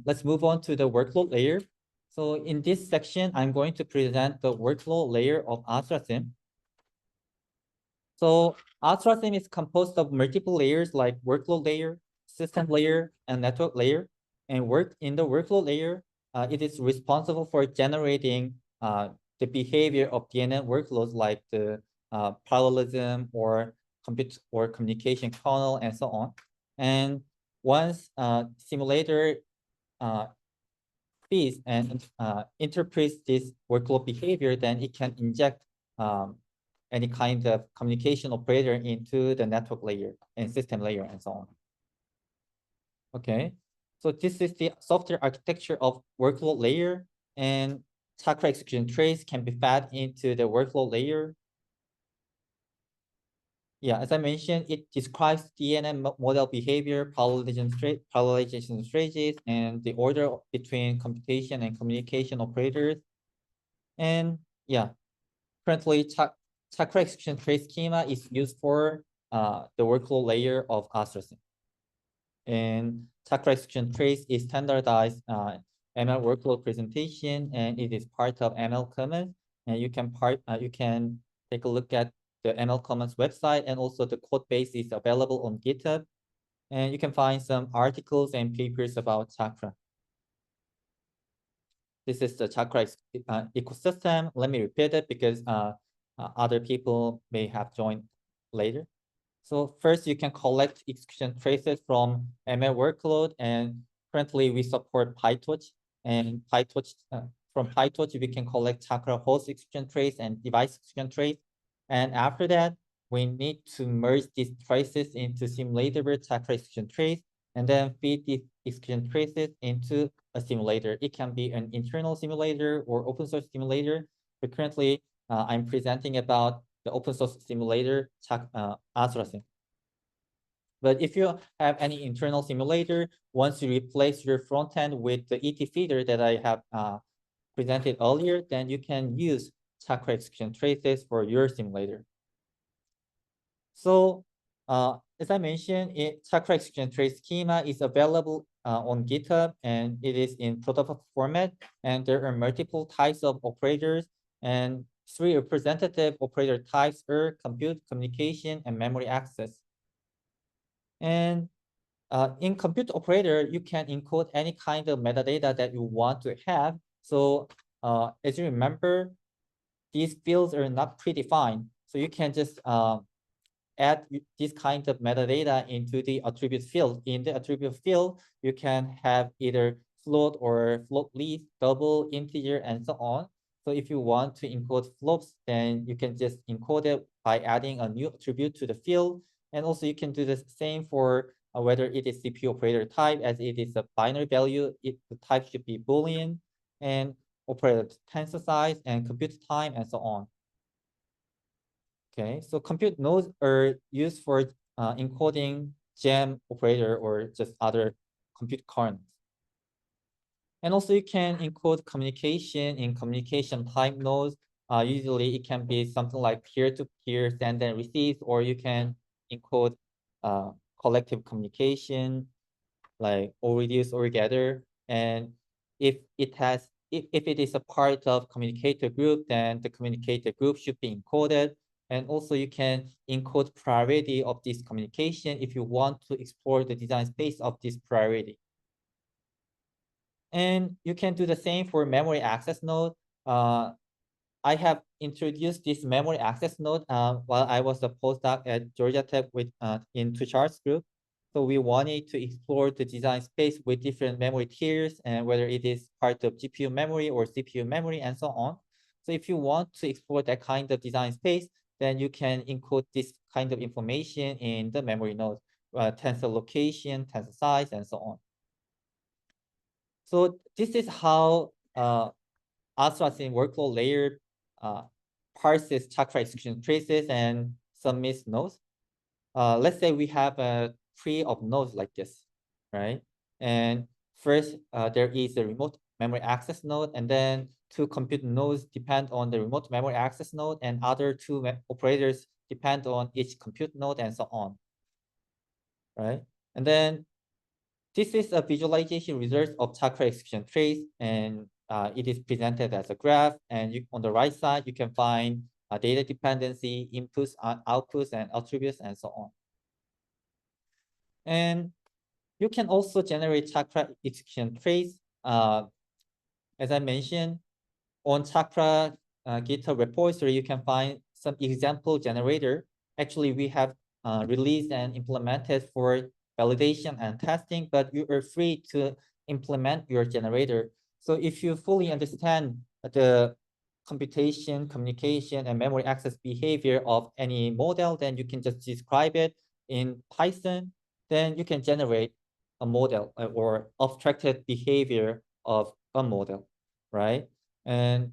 Let's move on to the workload layer. So in this section, I'm going to present the workload layer of ASTRA-sim. So ASTRA-sim is composed of multiple layers like workload layer, system layer, and network layer. And in the workload layer, it is responsible for generating the behavior of DNN workloads like the parallelism or communication kernel and so on. And once simulator feeds and interprets this workload behavior, then it can inject any kind of communication operator into the network layer and system layer and so on. Okay, so this is the software architecture of workload layer, and Chakra execution trace can be fed into the workload layer. Yeah, as I mentioned, it describes DNN model behavior, parallelization strategies, and the order between computation and communication operators. And yeah, currently Chakra execution trace schema is used for the workload layer of ASTRA-sim. And Chakra execution trace is standardized ML workload presentation, and it is part of ML Commons. And you can take a look at the ML Commons website, and also the code base is available on GitHub. And you can find some articles and papers about Chakra. This is the Chakra ecosystem. Let me repeat it because other people may have joined later. So first, you can collect execution traces from ML workload, and currently we support PyTorch. And from PyTorch, we can collect Chakra host execution trace and device execution trace. And after that, we need to merge these traces into simulatable Chakra execution trace, and then feed these execution traces into a simulator. It can be an internal simulator or open source simulator. But currently, I'm presenting about the open source simulator, ASTRA-sim. But if you have any internal simulator, once you replace your front end with the ET feeder that I have presented earlier, then you can use Chakra execution traces for your simulator. So as I mentioned, Chakra execution trace schema is available on GitHub, and it is in protocol format. And there are multiple types of operators, and 3 representative operator types are compute, communication, and memory access. And in compute operator, you can encode any kind of metadata that you want to have. So as you remember, these fields are not predefined. So you can just add this kind of metadata into the attribute field. In the attribute field, you can have either float or float list, double, integer, and so on. So if you want to encode floats, then you can just encode it by adding a new attribute to the field. And also you can do the same for whether it is CPU operator type, as it is a binary value, the type should be Boolean, and operator tensor size and compute time, and so on. Okay, so compute nodes are used for encoding gem operator or just other compute kernels. And also you can encode communication in communication type nodes. Usually it can be something like peer-to-peer send and receive, or you can encode collective communication like or reduce or gather. And if it is a part of communicator group, then the communicator group should be encoded. And also you can encode priority of this communication if you want to explore the design space of this priority. And you can do the same for memory access node. I have introduced this memory access node while I was a postdoc at Georgia Tech in Tushar's group. So we wanted to explore the design space with different memory tiers, and whether it is part of GPU memory or CPU memory and so on. So if you want to explore that kind of design space, then you can encode this kind of information in the memory node, tensor location, tensor size, and so on. So this is how ASTRA-sim workload layer parses Chakra execution traces and submits nodes. Let's say we have a tree of nodes like this, right? And first, there is a remote memory access node, and then 2 compute nodes depend on the remote memory access node, and other 2 operators depend on each compute node, and so on, right? And then This is a visualization result of chakra execution trace, and it is presented as a graph. And on the right side, you can find data dependency, inputs, outputs, and attributes, and so on. And you can also generate chakra execution trace. As I mentioned, on Chakra GitHub repository, you can find some example generator. Actually, we have released and implemented for validation and testing, but you are free to implement your generator. So if you fully understand the computation, communication, and memory access behavior of any model, then you can just describe it in Python. Then you can generate a model or abstracted behavior of a model, right? And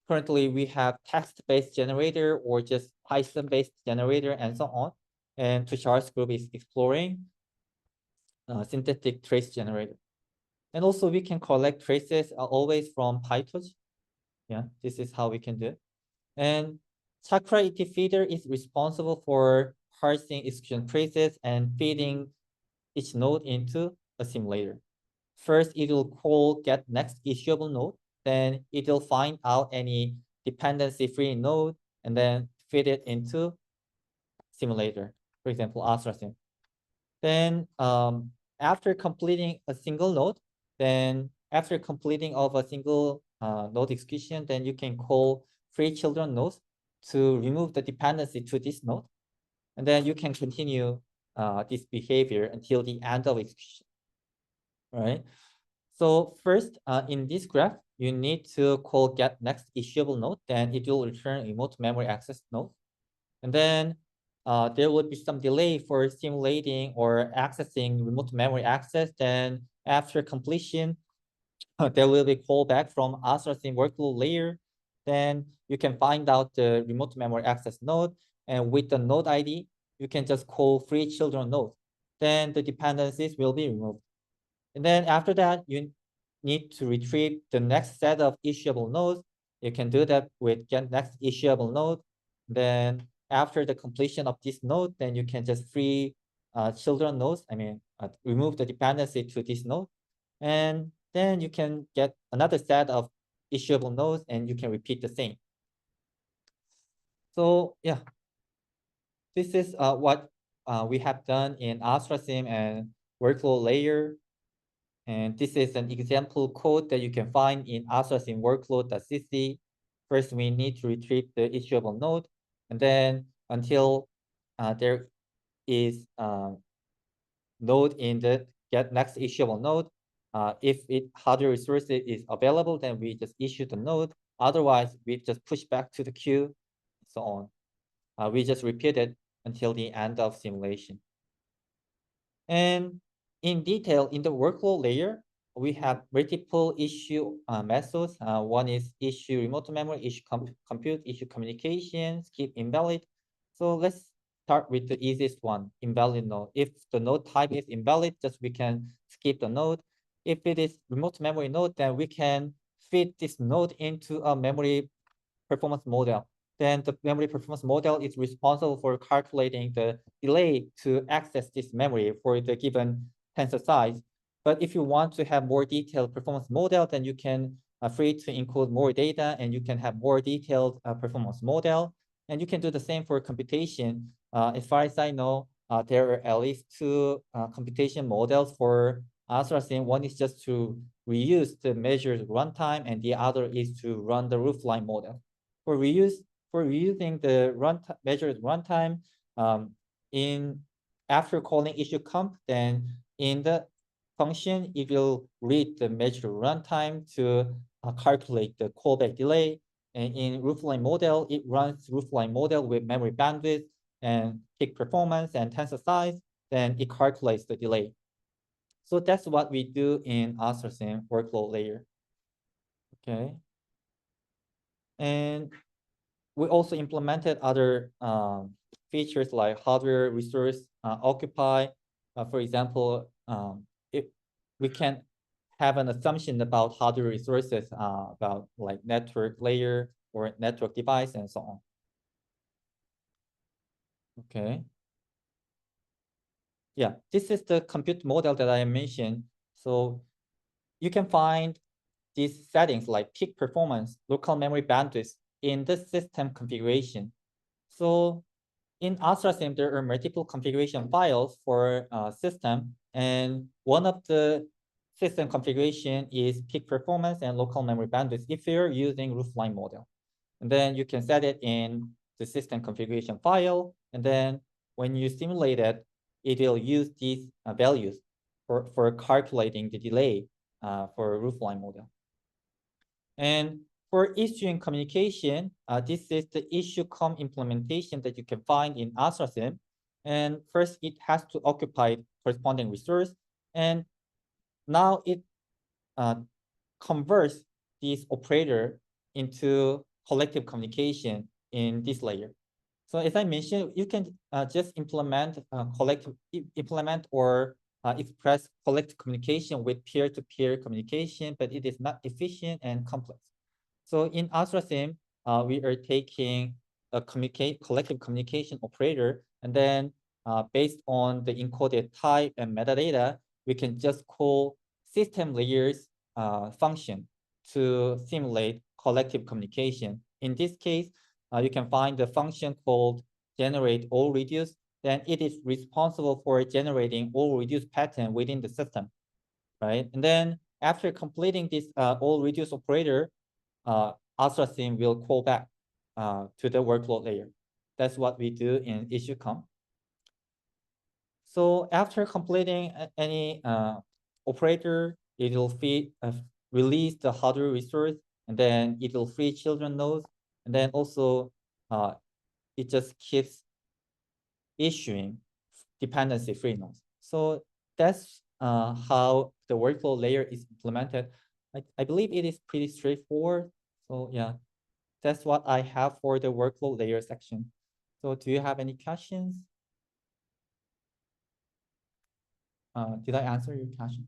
currently we have text-based generator or just Python-based generator and so on. And Tushar's group is exploring synthetic trace generator. And also we can collect traces always from PyTorch. Yeah, this is how we can do it. And Chakra ET feeder is responsible for parsing execution traces and feeding each node into a simulator. First, it will call get next issuable node. Then it will find out any dependency-free node and then feed it into simulator, for example, ASTRA-sim. Then after completing a single node, then after completing of a single node execution, then you can call free children nodes to remove the dependency to this node. And then you can continue this behavior until the end of execution, right? So first, in this graph, you need to call get next issuable node, then it will return remote memory access node. And then there would be some delay for simulating or accessing remote memory access. Then after completion, there will be callback from ASTRA-sim workload layer. Then you can find out the remote memory access node. And with the node ID, you can just call free children node. Then the dependencies will be removed. And then after that, you need to retrieve the next set of issuable nodes. You can do that with get next issuable node. Then after the completion of this node, then you can just free children nodes. Remove the dependency to this node. And then you can get another set of issuable nodes and you can repeat the same. So yeah, this is what we have done in ASTRA-sim and workload layer. And this is an example code that you can find in ASTRA-sim workload.cc. First, we need to retrieve the issuable node. And then until there is node in the get next issuable node, if hardware resources is available, then we just issue the node. Otherwise, we just push back to the queue, so on. We just repeat it until the end of simulation. And in detail, in the workload layer, we have multiple issue methods. One is issue remote memory, issue compute, issue communication, skip invalid. So let's start with the easiest one, invalid node. If the node type is invalid, just we can skip the node. If it is remote memory node, then we can feed this node into a memory performance model. Then the memory performance model is responsible for calculating the delay to access this memory for the given tensor size. But if you want to have more detailed performance model, then you can free to include more data and you can have more detailed performance model. And you can do the same for computation. As far as I know, there are at least two computation models for ASTRA-sim. One is just to reuse the measured runtime, and the other is to run the roofline model. For reusing the measured runtime, after calling issue comp, then in the function, it will read the measured runtime to calculate the callback delay. And in roofline model, it runs roofline model with memory bandwidth and peak performance and tensor size. Then it calculates the delay. So that's what we do in ASTRA-sim workload layer. Okay. And we also implemented other features like hardware resource occupy. For example, if we can have an assumption about hardware resources about like network layer or network device and so on. Okay. yeah, this is the compute model that I mentioned. So you can find these settings like peak performance, local memory bandwidth in the system configuration. So in ASTRA-sim, there are multiple configuration files for system, and one of the system configuration is peak performance and local memory bandwidth if you're using roofline model. And then you can set it in the system configuration file, and then when you simulate it, it will use these values for calculating the delay for a roofline model. And for issue communication, this is the issue.com implementation that you can find in ASTRA-sim. And first, it has to occupy corresponding resource. And now it converts this operator into collective communication in this layer. So as I mentioned, you can just implement or express collective communication with peer-to-peer communication, but it is not efficient and complex. So in ASTRA-sim, we are taking a collective communication operator, and then based on the encoded type and metadata, we can just call system layers function to simulate collective communication. In this case, you can find the function called generate all reduce. Then it is responsible for generating all reduce pattern within the system, right? And then after completing this all reduce operator, ASTRA-sim will call back to the workload layer. That's what we do in issue.com. So after completing any operator, it will release the hardware resource, and then it will free children nodes, and then also it just keeps issuing dependency-free nodes. So that's how the workload layer is implemented. I believe it is pretty straightforward. So yeah, that's what I have for the workload layer section. So do you have any questions? Did I answer your question?